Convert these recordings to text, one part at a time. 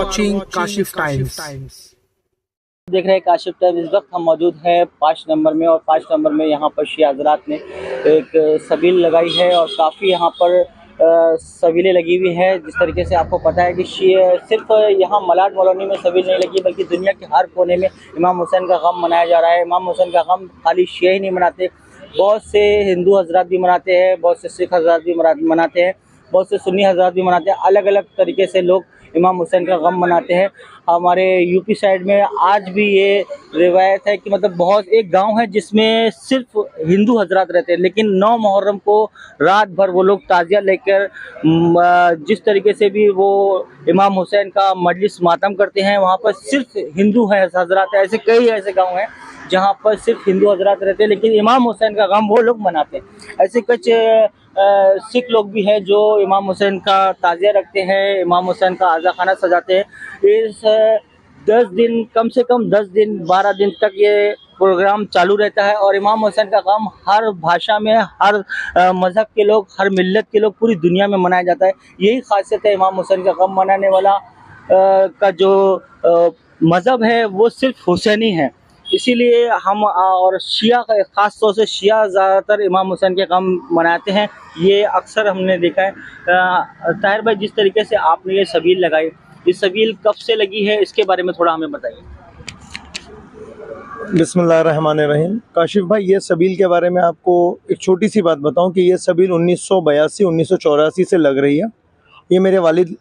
watching Kashif Times. देख रहे हैं काशिफ टाइम। इस वक्त हम मौजूद हैं 5 नंबर में, और 5 नंबर में यहाँ पर शिया हज़रात ने एक सबील लगाई है और काफ़ी यहाँ पर सबीलें लगी हुई है। जिस तरीके से आपको पता है कि सिर्फ यहाँ मलाड कॉलोनी में सबील नहीं लगी, बल्कि दुनिया के हर कोने में इमाम हुसैन का गम मनाया जा रहा है। इमाम हुसैन का गम खाली शिया ही नहीं मनाते, बहुत से हिंदू हज़रात भी मनाते हैं, बहुत से सिख हज़रात भी मनाते हैं, बहुत से सुन्नी हज़रात भी मनाते हैं। अलग अलग तरीके से लोग इमाम हुसैन का गम मनाते हैं। हमारे यूपी साइड में आज भी ये रिवायत है कि मतलब बहुत एक गांव है जिसमें सिर्फ हिंदू हजरात रहते हैं, लेकिन 9 मुहर्रम को रात भर वो लोग ताज़िया लेकर जिस तरीके से भी वो इमाम हुसैन का मजलिस मातम करते हैं, वहाँ पर सिर्फ हिंदू है हजरात। ऐसे कई ऐसे गाँव हैं जहाँ पर सिर्फ हिंदू हजरात रहते हैं, लेकिन इमाम हुसैन का गम वो लोग मनाते हैं। ऐसे कुछ सिख लोग भी हैं जो इमाम हुसैन का ताज़िया रखते हैं, इमाम हुसैन का आज़ा खाना सजाते हैं। इस 10 दिन, कम से कम 10 दिन 12 दिन तक ये प्रोग्राम चालू रहता है और इमाम हुसैन का गम हर भाषा में, हर मज़हब के लोग, हर मिल्लत के लोग पूरी दुनिया में मनाया जाता है। यही खासियत है इमाम हुसैन का गम मनाने वाला का जो मज़हब है वो सिर्फ हुसैनी है। इसीलिए हम और शिया, ख़ास तौर से शिया ज़्यादातर इमाम हुसैन के गम मनाते हैं। ये अक्सर हमने देखा है। ताहिर भाई, जिस तरीके से आपने ये सबील लगाई, ये सबील कब से लगी है, इसके बारे में थोड़ा हमें बताइए। बिस्मिल्लाहिर्रहमानिर्रहीम। काशिफ भाई, ये सबील के बारे में आपको एक छोटी सी बात बताऊं कि ये सबील 1982-1984 से लग रही है। ये मेरे वालिद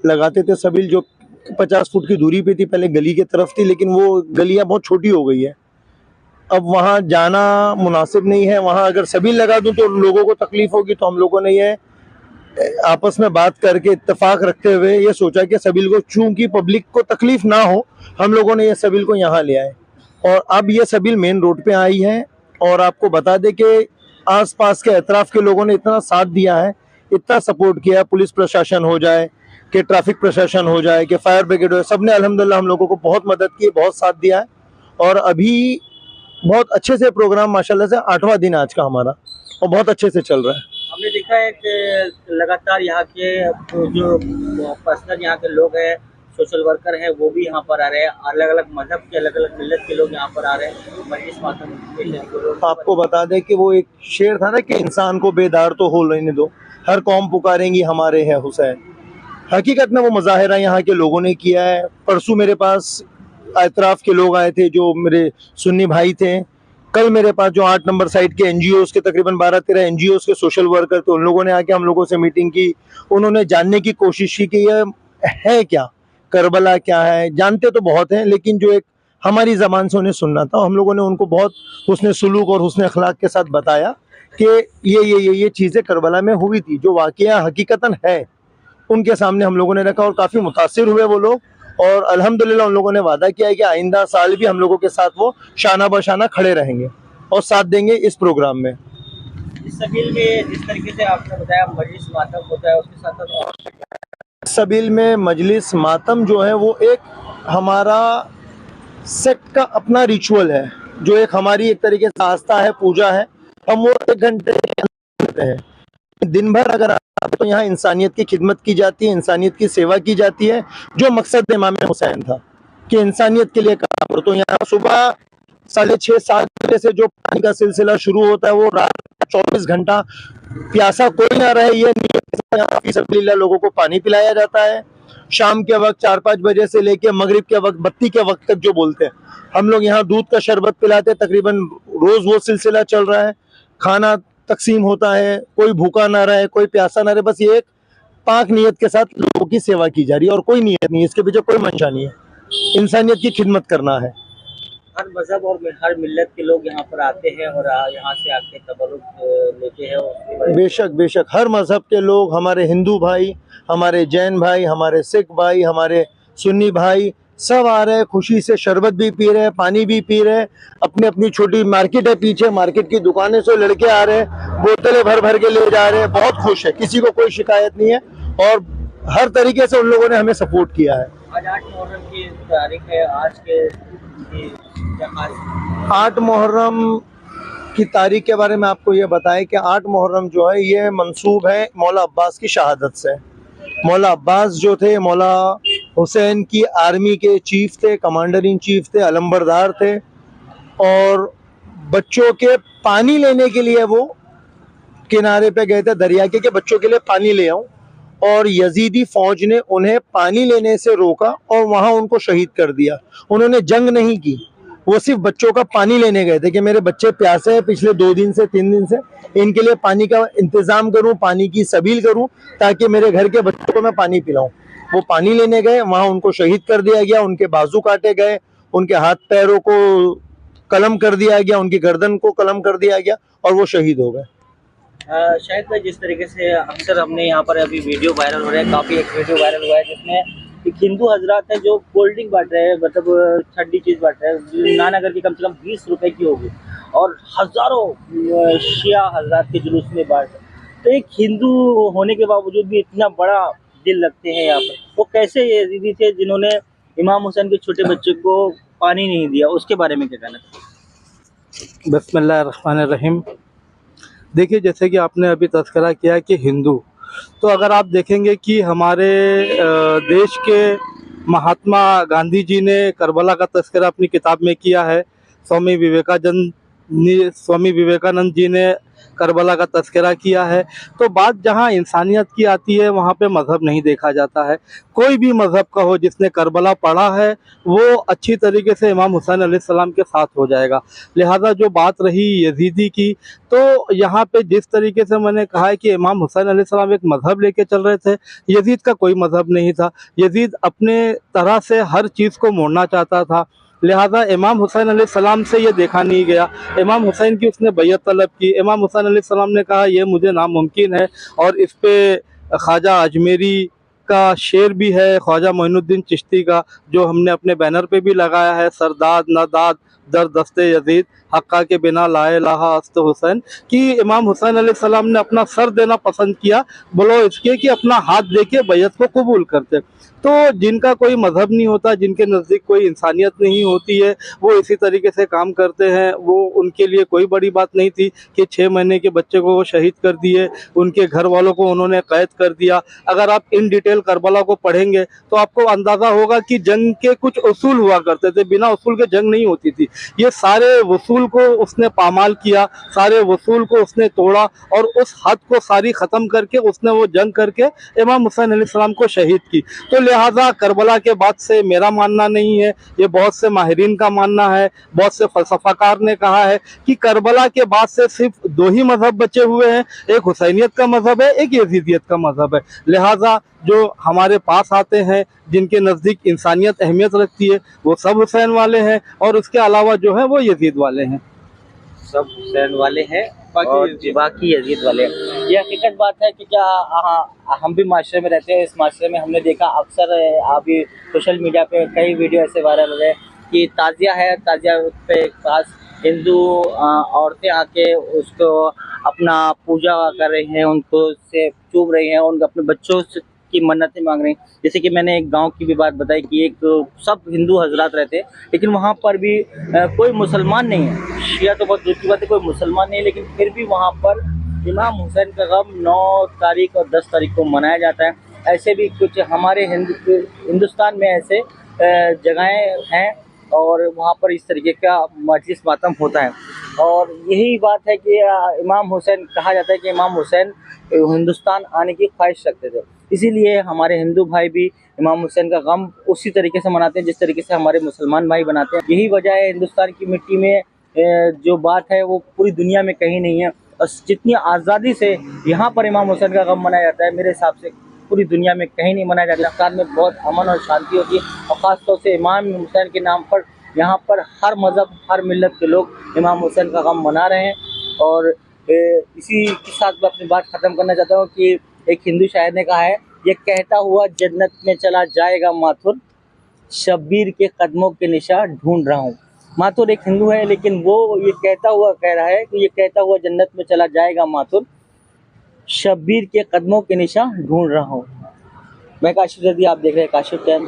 लगाते थे सबील, जो 50 फुट की दूरी पे थी। पहले गली की तरफ थी, लेकिन वो गलियां बहुत छोटी हो गई है। अब वहाँ जाना मुनासिब नहीं है। वहाँ अगर सबील लगा दूं तो लोगों को तकलीफ होगी, तो हम लोगों ने ये आपस में बात करके इत्तेफाक रखते हुए ये सोचा कि सबील को, चूंकि पब्लिक को तकलीफ ना हो, हम लोगों ने ये सबील को यहाँ ले आए। और अब ये सबील मेन रोड पे आई है। और आपको बता दें कि आसपास के अतराफ के लोगों ने इतना साथ दिया है, इतना सपोर्ट किया है, पुलिस प्रशासन हो जाए, कि ट्रैफिक प्रशासन हो जाए, कि फायर ब्रिगेड हो, सबने अल्हम्दुलिल्लाह हम लोगों को बहुत मदद की, बहुत साथ दिया है। और अभी बहुत अच्छे से प्रोग्राम माशाल्लाह से 8वां दिन आज का हमारा, और बहुत अच्छे से चल रहा है। हमने देखा है कि लगातार यहाँ के जो पर्सनल यहाँ के लोग हैं, सोशल वर्कर हैं, वो भी यहाँ पर आ रहे हैं। अलग अलग मजहब के, अलग अलग मिल्लत के लोग यहाँ पर आ रहे हैं मजलिस मातम के लिए। आपको बता दें कि वो एक शेर था ना कि इंसान को बेदार तो हो लेने दो, हर कौम पुकारेंगी हमारे हैं हुसैन। हकीकत में वो मुजाहिरा यहाँ के लोगों ने किया है। परसों मेरे पास अतराफ के लोग आए थे जो मेरे सुन्नी भाई थे। कल मेरे पास जो 8 नंबर साइड के NGOs के तकरीबन 12-13 NGOs के सोशल वर्कर थे, उन लोगों ने आके हम लोगों से मीटिंग की। उन्होंने जानने की कोशिश की कि यह है क्या, करबला क्या है। जानते तो बहुत हैं, लेकिन जो एक हमारी ज़बान से उन्हें सुनना था, हम लोगों ने उनको बहुत हुस्न सुलूक और हुस्न अखलाक के साथ बताया कि ये चीज़ें करबला में हुई थी, जो वाक़या हकीकतन है। उनके सामने हम लोगों ने रखा और काफ़ी मुतासिर हुए वो लोग। और अल्हम्दुलिल्लाह उन लोगों ने वादा किया है कि आइंदा साल भी हम लोगों के साथ वो शाना बशाना खड़े रहेंगे और साथ देंगे इस प्रोग्राम में। इस सबील में जिस तरीके से आपने बताया मजलिस मातम होता है, उसके साथ साथ सबील में मजलिस मातम जो है वो एक हमारा सेक्ट का अपना रिचुअल है, जो एक हमारी एक तरीके से आस्था है, पूजा है। हम वो 1 घंटे करते हैं। दिन भर अगर आप, तो यहाँ इंसानियत की खिदमत की जाती है, इंसानियत की सेवा की जाती है, जो मकसद इमाम हुसैन था कि इंसानियत के लिए काम करो। तो यहाँ सुबह 6:30-7 बजे से जो पानी का सिलसिला शुरू होता है, वो रात 24 घंटा प्यासा कोई ना रहे, ये यहाँ फी सबिलिल्लाह लोगों को पानी पिलाया जाता है। शाम के वक्त 4-5 बजे से लेके मगरिब के वक्त, बत्ती के वक्त तक जो बोलते हैं, हम लोग यहाँ दूध का शरबत पिलाते हैं। तकरीबन रोज वो सिलसिला चल रहा है। खाना तकसीम होता है, कोई भूखा ना रहे, कोई प्यासा ना रहे। बस ये एक पाक नीयत के साथ लोगों की सेवा की जा रही है, और कोई नीयत नहीं है, इसके पीछे कोई मंशा नहीं है। इंसानियत की खिदमत करना है। हर मजहब और हर मिल्लत के लोग यहाँ पर आते हैं और यहाँ से आके तबरुक लेते हैं। बेशक बेशक, हर मजहब के लोग, हमारे हिंदू भाई, हमारे जैन भाई, हमारे सिख भाई, हमारे सुन्नी भाई, सब आ रहे हैं। खुशी से शरबत भी पी रहे हैं, पानी भी पी रहे हैं। अपनी अपनी छोटी मार्केट है पीछे, मार्केट की दुकानें से लड़के आ रहे हैं, बोतलें भर भर के ले जा रहे हैं। बहुत खुश है, किसी को कोई शिकायत नहीं है, और हर तरीके से उन लोगों ने हमें सपोर्ट किया है। आज 8 मुहर्रम की तारीख है। आज के 8 मुहर्रम की तारीख के बारे में आपको ये बताएं कि 8 मुहर्रम जो है ये मंसूब है मौला अब्बास की शहादत से। मौला अब्बास जो थे, मौला हुसैन की आर्मी के चीफ थे, कमांडर इन चीफ थे, अलंबरदार थे, और बच्चों के पानी लेने के लिए वो किनारे पे गए थे दरिया के, बच्चों के लिए पानी ले आऊं, और यजीदी फौज ने उन्हें पानी लेने से रोका और वहां उनको शहीद कर दिया। उन्होंने जंग नहीं की, वो सिर्फ बच्चों का पानी लेने गए थे कि मेरे बच्चे प्यासे हैं पिछले 2 दिन से 3 दिन से, इनके लिए पानी का इंतजाम करूं, पानी की सबील करूं, ताकि मेरे घर के बच्चों को मैं पानी पिलाऊं। वो पानी लेने गए, वहां उनको शहीद कर दिया गया, उनके बाजू काटे गए, उनके हाथ पैरों को कलम कर दिया गया, उनकी गर्दन को कलम कर दिया गया और वो शहीद हो गए। शायद भाई जिस तरीके से अक्सर हमने यहाँ पर अभी वीडियो वायरल हो रहा है, काफ़ी एक वीडियो वायरल हुआ है जिसमें एक हिंदू हजरात है जो कोल्ड ड्रिंक बांट रहे हैं, मतलब ठंडी चीज़ बांट रहे हैं, ना नगर की कम से कम 20 रुपए की होगी, और हज़ारों शिया हजरात के जुलूस में बांट रहे हैं। तो एक हिंदू होने के बावजूद भी इतना बड़ा दिल रखते हैं यहाँ पर, वो कैसे ये यजीदी थे जिन्होंने इमाम हुसैन के छोटे बच्चे को पानी नहीं दिया, उसके बारे में क्या कहना था? बिस्मिल्लाहिर्रहमानिर्रहीम। देखिए, जैसे कि आपने अभी तज़किरा किया कि हिंदू, तो अगर आप देखेंगे कि हमारे देश के महात्मा गांधी जी ने करबला का तज़किरा अपनी किताब में किया है। स्वामी विवेकानंद जी ने करबला का तज़किरा किया है। तो बात जहाँ इंसानियत की आती है वहाँ पे मज़हब नहीं देखा जाता है। कोई भी मज़हब का हो, जिसने करबला पढ़ा है वो अच्छी तरीके से इमाम हुसैन अलैहिस्सलाम के साथ हो जाएगा। लिहाजा जो बात रही यजीदी की, तो यहाँ पे जिस तरीके से मैंने कहा है कि इमाम हुसैन अलैहिस्सलाम एक मज़हब लेके चल रहे थे, यजीद का कोई मज़हब नहीं था। यजीद अपने तरह से हर चीज़ को मोड़ना चाहता था। लिहाजा इमाम हुसैन अलैहिस्सलाम से ये देखा नहीं गया। इमाम हुसैन की उसने बैयत तलब की। इमाम हुसैन अलैहिस्सलाम ने कहा ये मुझे नामुमकिन है, और इस पे ख्वाजा अजमेरी का शेर भी है, ख्वाजा मोइनुद्दीन चिश्ती का, जो हमने अपने बैनर पे भी लगाया है, सरदाद नदाद दर दस्ते यजीद हक्का के बिना ला इलाहा अस्त हुसैन, कि इमाम हुसैन अलैहिस्सलाम ने अपना सर देना पसंद किया, बोलो इसके कि अपना हाथ देके बैयत को कबूल करते। तो जिनका कोई मज़हब नहीं होता, जिनके नज़दीक कोई इंसानियत नहीं होती है, वो इसी तरीके से काम करते हैं। वो उनके लिए कोई बड़ी बात नहीं थी कि 6 महीने के बच्चे को वो शहीद कर दिए, उनके घर वालों को उन्होंने कैद कर दिया। अगर आप इन डिटेल करबला को पढ़ेंगे तो आपको अंदाज़ा होगा कि जंग के कुछ उसूल हुआ करते थे, बिना उसूल के जंग नहीं होती थी। ये सारे वसूल को उसने पामाल किया, सारे वसूल को उसने तोड़ा, और उस हद को सारी ख़त्म करके उसने वो जंग करके इमाम हुसैन अलैहिस्सलाम को शहीद की। तो लिहाजा करबला के बाद से मेरा मानना नहीं है, ये बहुत से माहिरीन का मानना है, बहुत से फलसफाकार ने कहा है कि करबला के बाद से सिर्फ 2 ही मज़हब बचे हुए हैं, एक हुसैनियत का मज़हब है, एक यजीदियत का मज़हब है। लिहाजा जो हमारे पास आते हैं, जिनके नज़दीक इंसानियत अहमियत रखती है, वो सब हुसैन वाले हैं, और उसके अलावा जो है वो यजीद वाले हैं। सब हुसैन वाले हैं और बाकी यजीद वाले हैं। ये हकीकत बात है कि क्या हम भी माशरे में रहते हैं, इस माशरे में हमने देखा अक्सर अभी सोशल मीडिया पे कई वीडियो ऐसे वायरल हो रहे हैं कि ताज़िया है, ताज़िया पे खास हिंदू औरतें आके उसको अपना पूजा कर रही हैं, उनको से चूम रही हैं, उनके अपने बच्चों की मन्नतें मांग रही हैं। जैसे कि मैंने एक गांव की भी बात बताई कि एक सब हिंदू हजरात रहते हैं, लेकिन वहाँ पर भी कोई मुसलमान नहीं है। शिया तो बहुत दूर की बात है, कोई मुसलमान नहीं है, लेकिन फिर भी वहाँ पर इमाम हुसैन का गम 9 तारीख और 10 तारीख को मनाया जाता है। ऐसे भी कुछ हमारे हिंदुस्तान में ऐसे जगहें हैं, और वहाँ पर इस तरीके का मजलिस मातम होता है। और यही बात है कि इमाम हुसैन, कहा जाता है कि इमाम हुसैन हिंदुस्तान आने की ख्वाहिश रखते थे, इसीलिए हमारे हिंदू भाई भी इमाम हुसैन का गम उसी तरीके से मनाते हैं जिस तरीके से हमारे मुसलमान भाई बनाते हैं। यही वजह है हिंदुस्तान की मिट्टी में जो बात है वो पूरी दुनिया में कहीं नहीं है, और जितनी आज़ादी से यहाँ पर इमाम हुसैन का गम मनाया जाता है, मेरे हिसाब से पूरी दुनिया में कहीं नहीं मनाया जाता। हिंदुस्तान में बहुत अमन और शांति होती है, और ख़ासतौर से इमाम हुसैन के नाम पर यहाँ पर हर मज़हब, हर मिल्लत के लोग इमाम हुसैन का गम मना रहे हैं। और इसी के साथ मैं अपनी बात ख़त्म करना चाहता हूँ कि एक हिंदू शायर ने कहा है, ये कहता हुआ जन्नत में चला जाएगा माथुर, शब्बीर के कदमों के निशान ढूंढ रहा हूँ। माथुर एक हिंदू है, लेकिन वो ये कहता हुआ कह रहा है कि ये कहता हुआ जन्नत में चला जाएगा माथुर, शब्बीर के कदमों के निशान ढूंढ रहा हूँ। मैं काशिफ जदी, आप देख रहे हैं काशिफ टाइम।